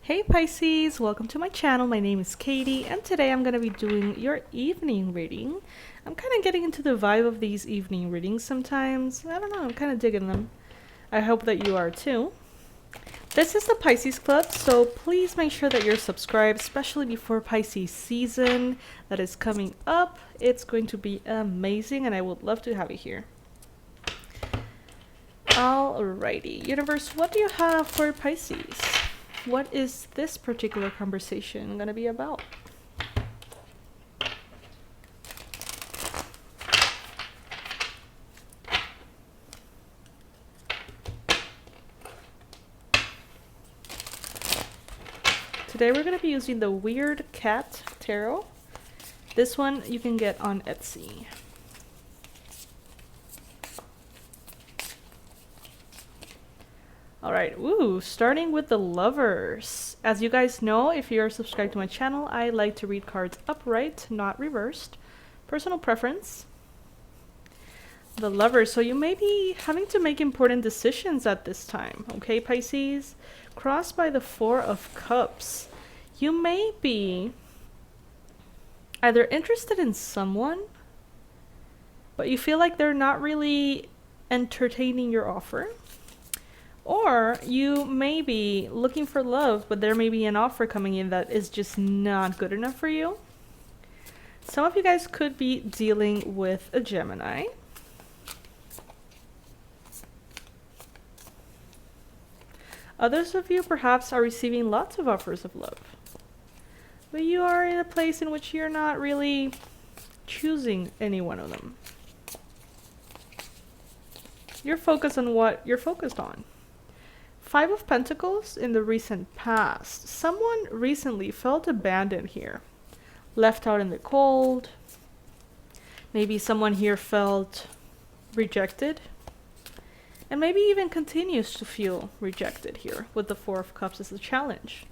Hey Pisces, welcome to my channel. My name is Katie and today I'm going to be doing your evening reading. I'm kind of getting into the vibe of these evening readings sometimes. I don't know, I'm kind of digging them. I hope that you are too. This is the Pisces Club, so please make sure that you're subscribed, especially before Pisces season that is coming up. It's going to be amazing and I would love to have you here. Alrighty, universe, what do you have for Pisces? What is this particular conversation going to be about? Today we're going to be using the Weird Cat Tarot. This one you can get on Etsy. Alright, starting with the Lovers. As you guys know, if you're subscribed to my channel, I like to read cards upright, not reversed. Personal preference. The Lovers. So you may be having to make important decisions at this time, okay, Pisces? Crossed by the Four of Cups. You may be either interested in someone, but you feel like they're not really entertaining your offer. Or you may be looking for love, but there may be an offer coming in that is just not good enough for you. Some of you guys could be dealing with a Gemini. Others of you perhaps are receiving lots of offers of love. But you are in a place in which you're not really choosing any one of them. You're focused on what you're focused on. Five of Pentacles in the recent past. Someone recently felt abandoned here. Left out in the cold. Maybe someone here felt rejected. And maybe even continues to feel rejected here with the Four of Cups as a challenge.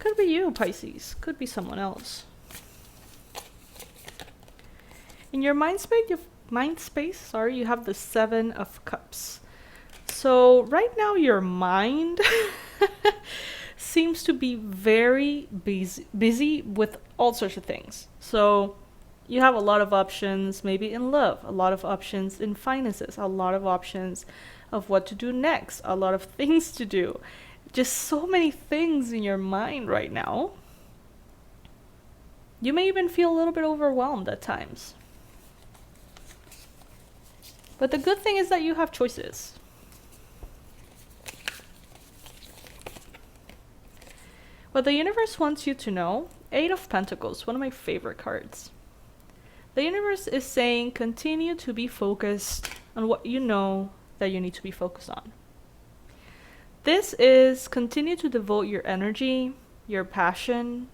Could be you, Pisces. Could be someone else. In your mind space, you have the Seven of Cups. So right now your mind seems to be very busy with all sorts of things. So you have a lot of options, maybe in love, a lot of options in finances, a lot of options of what to do next, a lot of things to do. Just so many things in your mind right now. You may even feel a little bit overwhelmed at times. But the good thing is that you have choices. What the universe wants you to know, Eight of Pentacles, one of my favorite cards. The universe is saying continue to be focused on what you know that you need to be focused on. This is continue to devote your energy, your passion,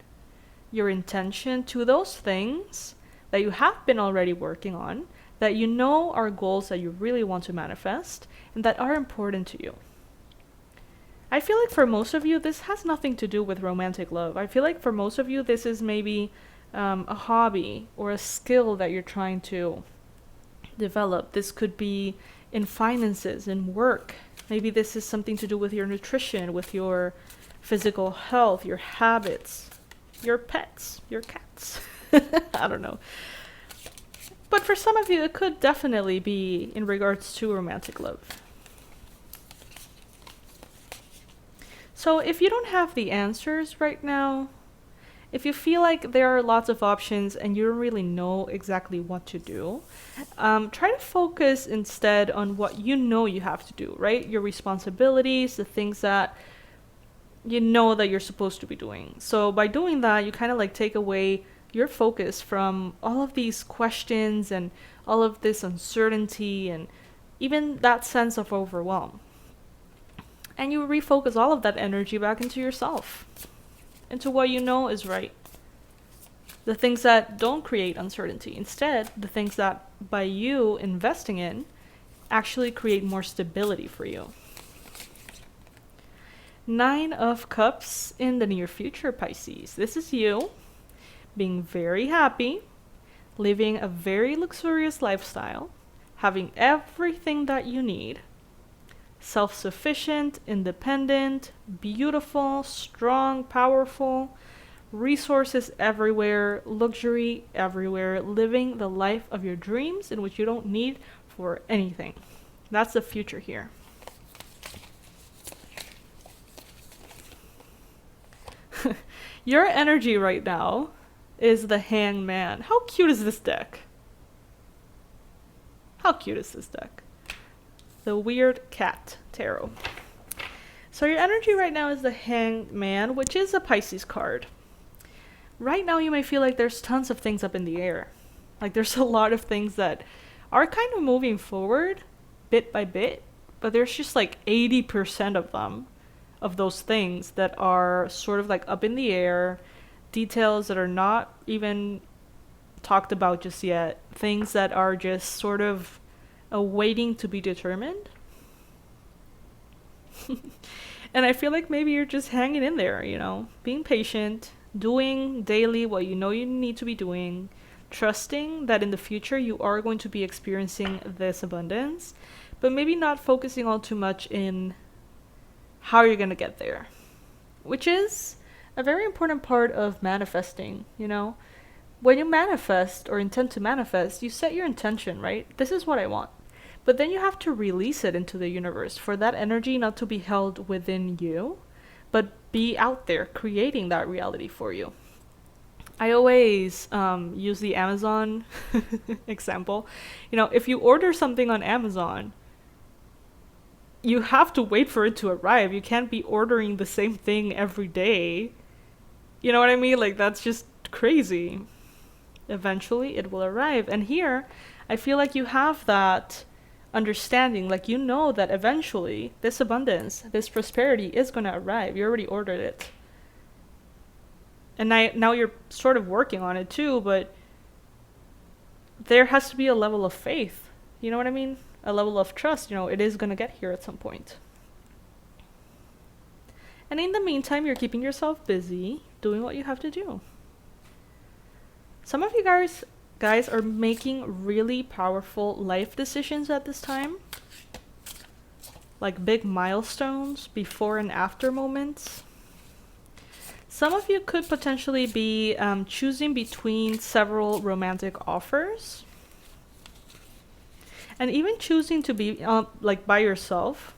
your intention to those things that you have been already working on, that you know are goals that you really want to manifest and that are important to you. I feel like for most of you, this has nothing to do with romantic love. I feel like for most of you, this is maybe a hobby or a skill that you're trying to develop. This could be in finances, in work. Maybe this is something to do with your nutrition, with your physical health, your habits, your pets, your cats. I don't know. But for some of you, it could definitely be in regards to romantic love. So if you don't have the answers right now, if you feel like there are lots of options and you don't really know exactly what to do, try to focus instead on what you know you have to do, right? Your responsibilities, the things that you know that you're supposed to be doing. So by doing that, you kind of like take away your focus from all of these questions and all of this uncertainty and even that sense of overwhelm. And you refocus all of that energy back into yourself, into what you know is right. The things that don't create uncertainty. Instead, the things that by you investing in actually create more stability for you. Nine of Cups in the near future, Pisces. This is you being very happy, living a very luxurious lifestyle, having everything that you need, self-sufficient, independent, beautiful, strong, powerful, resources everywhere, luxury everywhere, living the life of your dreams in which you don't need for anything. That's the future here. Your energy right now is the Hangman. How cute is this deck? How cute is this deck? The Weird Cat Tarot. So your energy right now is the Hangman, which is a Pisces card. Right now you may feel like there's tons of things up in the air. Like there's a lot of things that are kind of moving forward bit by bit, but there's just like 80% of them, of those things that are sort of like up in the air, details that are not even talked about just yet, things that are just sort of waiting to be determined. And I feel like maybe you're just hanging in there, you know, being patient, doing daily what you know you need to be doing, trusting that in the future you are going to be experiencing this abundance, but maybe not focusing all too much in how you're going to get there, which is a very important part of manifesting, you know. When you manifest or intend to manifest, you set your intention, right? This is what I want. But then you have to release it into the universe for that energy not to be held within you, but be out there creating that reality for you. I always use the Amazon example. You know, if you order something on Amazon, you have to wait for it to arrive. You can't be ordering the same thing every day. You know what I mean? Like, that's just crazy. Eventually, it will arrive. And here, I feel like you have that understanding. Like, you know that eventually this abundance, this prosperity is going to arrive. You already ordered it. And now you're sort of working on it too, but there has to be a level of faith. You know what I mean? A level of trust. You know, it is going to get here at some point. And in the meantime, you're keeping yourself busy doing what you have to do. Some of you guys are making really powerful life decisions at this time. Like big milestones, before and after moments. Some of you could potentially be choosing between several romantic offers. And even choosing to be like by yourself.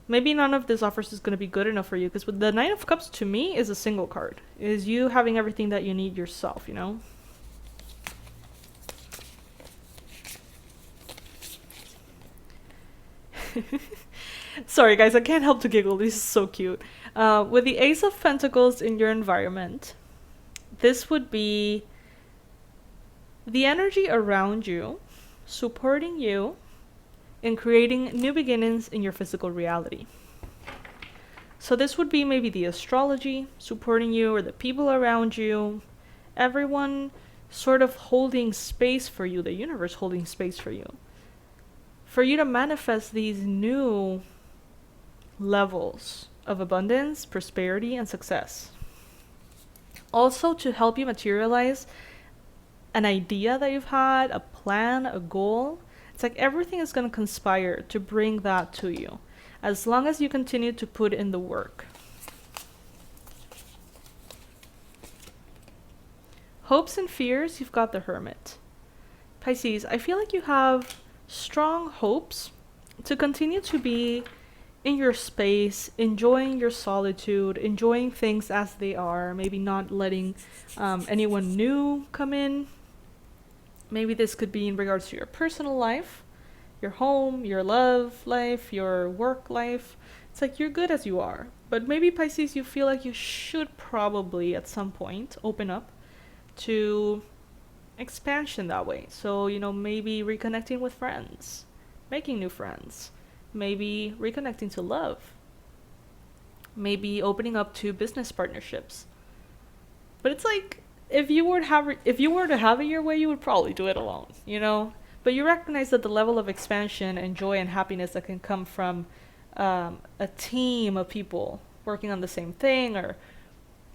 Maybe none of these offers is going to be good enough for you, because the Nine of Cups to me is a single card. Is you having everything that you need yourself, you know? Sorry guys, I can't help to giggle. This is so cute. With the Ace of Pentacles in your environment, this would be the energy around you, supporting you in creating new beginnings in your physical reality. So this would be maybe the astrology supporting you, or the people around you, everyone sort of holding space for you, the universe holding space for you to manifest these new levels of abundance, prosperity, and success. Also to help you materialize an idea that you've had, a plan, a goal. It's like everything is going to conspire to bring that to you, as long as you continue to put in the work. Hopes and fears, you've got the Hermit. Pisces, I feel like you have strong hopes to continue to be in your space, enjoying your solitude, enjoying things as they are, maybe not letting anyone new come in. Maybe this could be in regards to your personal life, your home, your love life, your work life. It's like you're good as you are. But maybe Pisces, you feel like you should probably at some point open up to expansion that way. So, you know, maybe reconnecting with friends, making new friends, maybe reconnecting to love, maybe opening up to business partnerships. But it's like, if you were to have it your way, you would probably do it alone, you know? But you recognize that the level of expansion and joy and happiness that can come from a team of people working on the same thing, or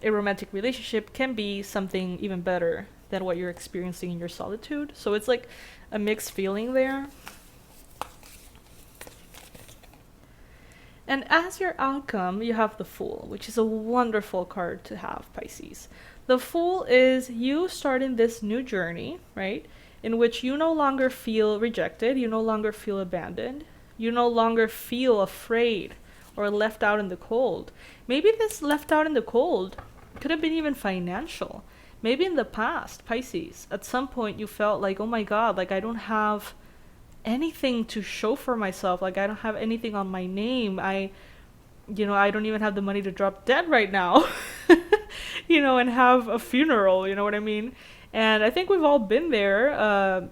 a romantic relationship, can be something even better than what you're experiencing in your solitude. So it's like a mixed feeling there. And as your outcome, you have the Fool, which is a wonderful card to have, Pisces. The Fool is you starting this new journey, right? In which you no longer feel rejected, you no longer feel abandoned, you no longer feel afraid or left out in the cold. Maybe this left out in the cold could have been even financial. Maybe in the past, Pisces, at some point you felt like, oh my God, like I don't have anything to show for myself, like I don't have anything on my name, I don't even have the money to drop dead right now. And have a funeral, you know what I mean? And I think we've all been there.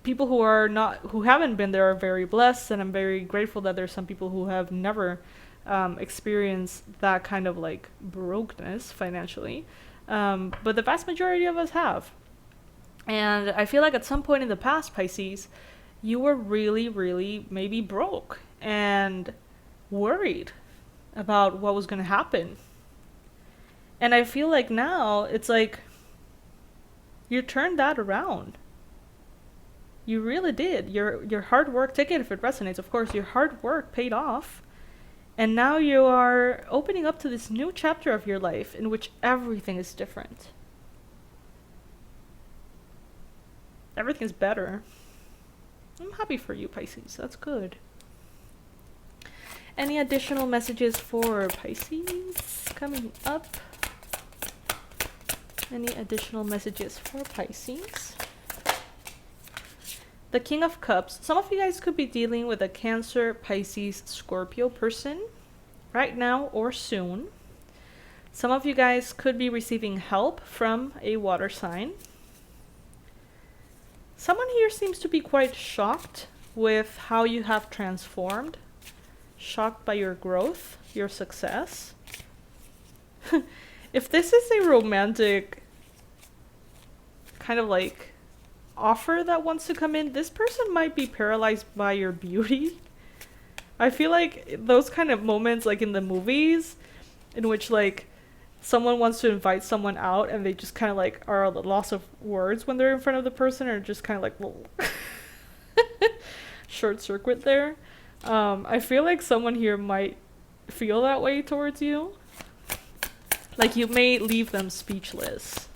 People who haven't been there are very blessed, and I'm very grateful that there's some people who have never experienced that kind of like brokenness financially, but the vast majority of us have. And I feel like at some point in the past, Pisces, you were really, really maybe broke and worried about what was going to happen. And I feel like now it's like you turned that around. You really did. Your hard work, take it if it resonates, of course, your hard work paid off. And now you are opening up to this new chapter of your life in which everything is different. Everything's better. I'm happy for you, Pisces. That's good. Any additional messages for Pisces coming up? Any additional messages for Pisces? The King of Cups. Some of you guys could be dealing with a Cancer, Pisces, Scorpio person right now or soon. Some of you guys could be receiving help from a water sign. Someone here seems to be quite shocked with how you have transformed. Shocked by your growth, your success. If this is a romantic kind of like offer that wants to come in, this person might be paralyzed by your beauty. I feel like those kind of moments, like in the movies, in which like someone wants to invite someone out and they just kind of like are at a loss of words when they're in front of the person, or just kind of like whoa. Short circuit there. I feel like someone here might feel that way towards you. Like you may leave them speechless.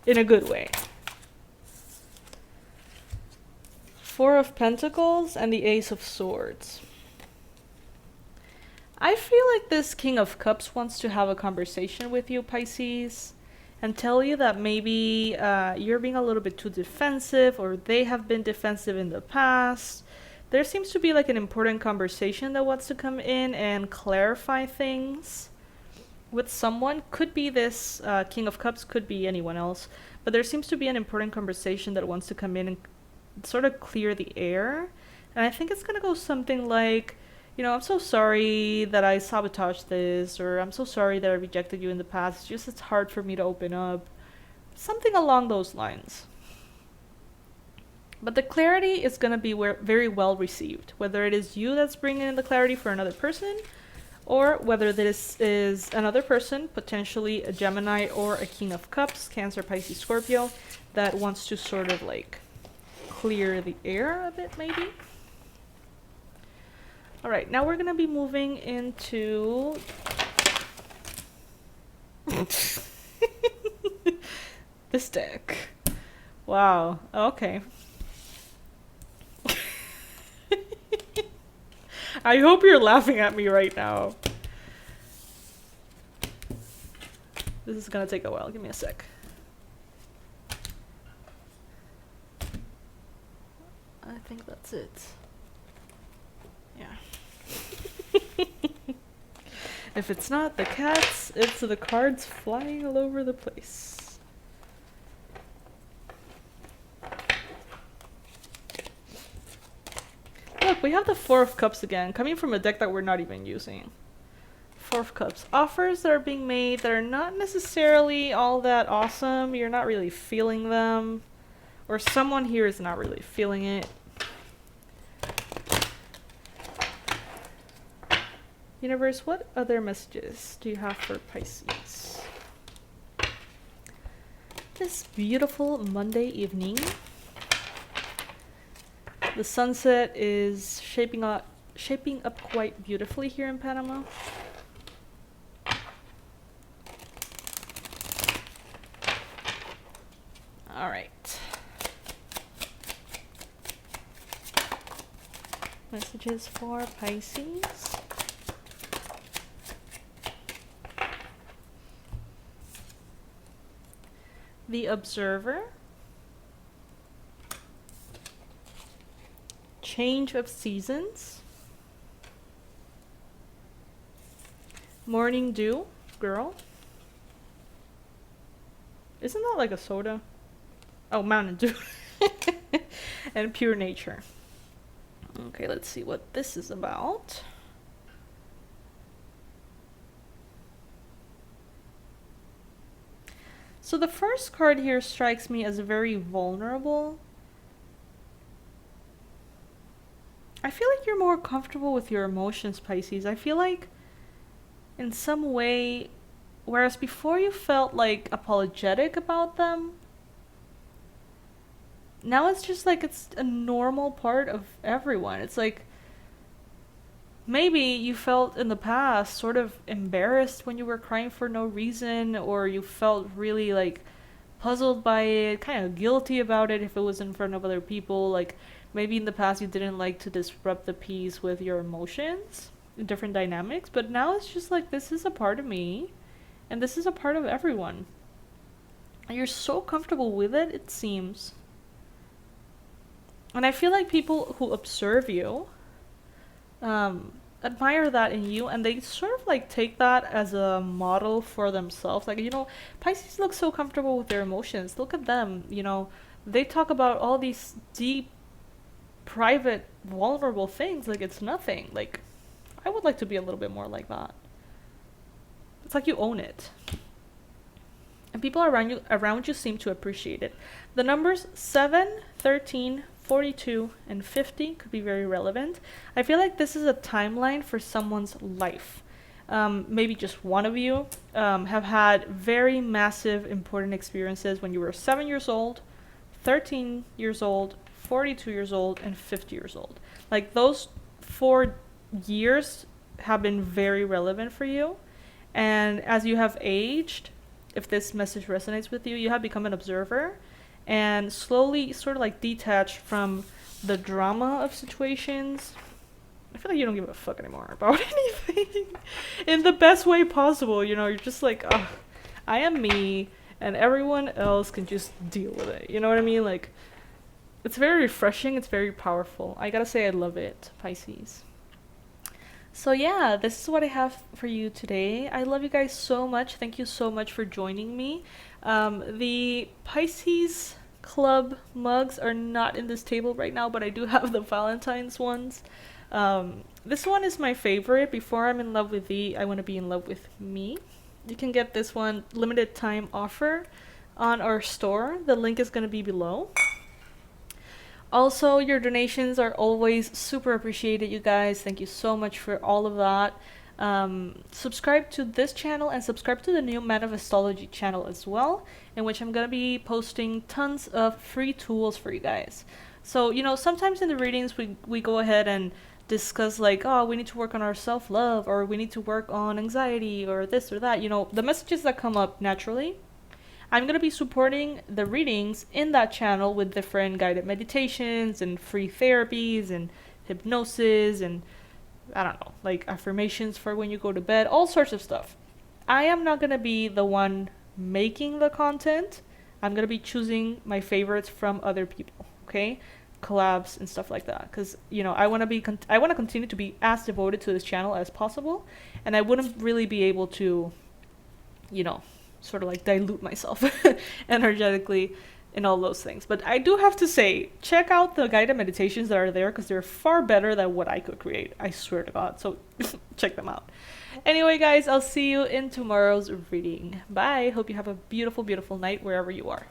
In a good way. Four of Pentacles and the Ace of Swords. I feel like this King of Cups wants to have a conversation with you, Pisces, and tell you that maybe you're being a little bit too defensive, or they have been defensive in the past. There seems to be like an important conversation that wants to come in and clarify things with someone. Could be this King of Cups, could be anyone else, but there seems to be an important conversation that wants to come in and sort of clear the air. And I think it's gonna go something like, I'm so sorry that I sabotaged this, or I'm so sorry that I rejected you in the past, it's hard for me to open up. Something along those lines. But the clarity is going to be very well received, whether it is you that's bringing in the clarity for another person, or whether this is another person, potentially a Gemini or a King of Cups, Cancer, Pisces, Scorpio, that wants to sort of like clear the air a bit, maybe. All right, now we're going to be moving into this deck. Wow, okay. I hope you're laughing at me right now. This is gonna take a while. Give me a sec. I think that's it. Yeah. If it's not the cats, it's the cards flying all over the place. Look, we have the Four of Cups again, coming from a deck that we're not even using. Four of Cups. Offers that are being made that are not necessarily all that awesome. You're not really feeling them. Or someone here is not really feeling it. Universe, what other messages do you have for Pisces? This beautiful Monday evening. The sunset is shaping shaping up quite beautifully here in Panama. All right. Messages for Pisces. The Observer. Change of Seasons. Morning Dew, girl. Isn't that like a soda? Oh, Mountain Dew. And Pure Nature. Okay, let's see what this is about. So the first card here strikes me as very vulnerable. I feel like you're more comfortable with your emotions, Pisces. I feel like in some way, whereas before you felt like apologetic about them, now it's just like it's a normal part of everyone. It's like maybe you felt in the past sort of embarrassed when you were crying for no reason, or you felt really like puzzled by it, kind of guilty about it if it was in front of other people. Like maybe in the past you didn't like to disrupt the peace with your emotions in different dynamics, but now it's just like this is a part of me and this is a part of everyone. And you're so comfortable with it, it seems. And I feel like people who observe you admire that in you, and they sort of like take that as a model for themselves. Like, you know, Pisces look so comfortable with their emotions. Look at them, you know, they talk about all these deep, private, vulnerable things like it's nothing. Like, I would like to be a little bit more like that. It's like you own it. And people around you seem to appreciate it. The numbers 7, 13, 42, and 50 could be very relevant. I feel like this is a timeline for someone's life. Maybe just one of you have had very massive, important experiences when you were 7 years old, 13 years old, 42 years old, and 50 years old. Like those 4 years have been very relevant for you. And as you have aged, if this message resonates with you, you have become an observer and slowly sort of like detached from the drama of situations. I feel like you don't give a fuck anymore about anything in the best way possible. You know, you're just like, oh, I am me and everyone else can just deal with it. You know what I mean? Like, it's very refreshing. It's very powerful. I gotta say I love it, Pisces. So yeah, this is what I have for you today. I love you guys so much. Thank you so much for joining me. The Pisces Club mugs are not in this table right now, but I do have the Valentine's ones. This one is my favorite. Before I'm in love with thee, I want to be in love with me. You can get this one limited time offer on our store. The link is going to be below. Also, your donations are always super appreciated, you guys. Thank you so much for all of that. Subscribe to this channel and subscribe to the new Manifestology channel as well, in which I'm going to be posting tons of free tools for you guys. So, you know, sometimes in the readings we go ahead and discuss like, oh, we need to work on our self-love, or we need to work on anxiety, or this or that. You know, the messages that come up naturally. I'm going to be supporting the readings in that channel with different guided meditations and free therapies and hypnosis and, I don't know, like affirmations for when you go to bed, all sorts of stuff. I am not going to be the one making the content. I'm going to be choosing my favorites from other people, okay? Collabs and stuff like that. Because, you know, I want to continue to be as devoted to this channel as possible. And I wouldn't really be able to, you know, sort of like dilute myself energetically in all those things. But I do have to say, check out the guided meditations that are there, because they're far better than what I could create. I swear to God. So check them out. Anyway, guys, I'll see you in tomorrow's reading. Bye. Hope you have a beautiful, beautiful night wherever you are.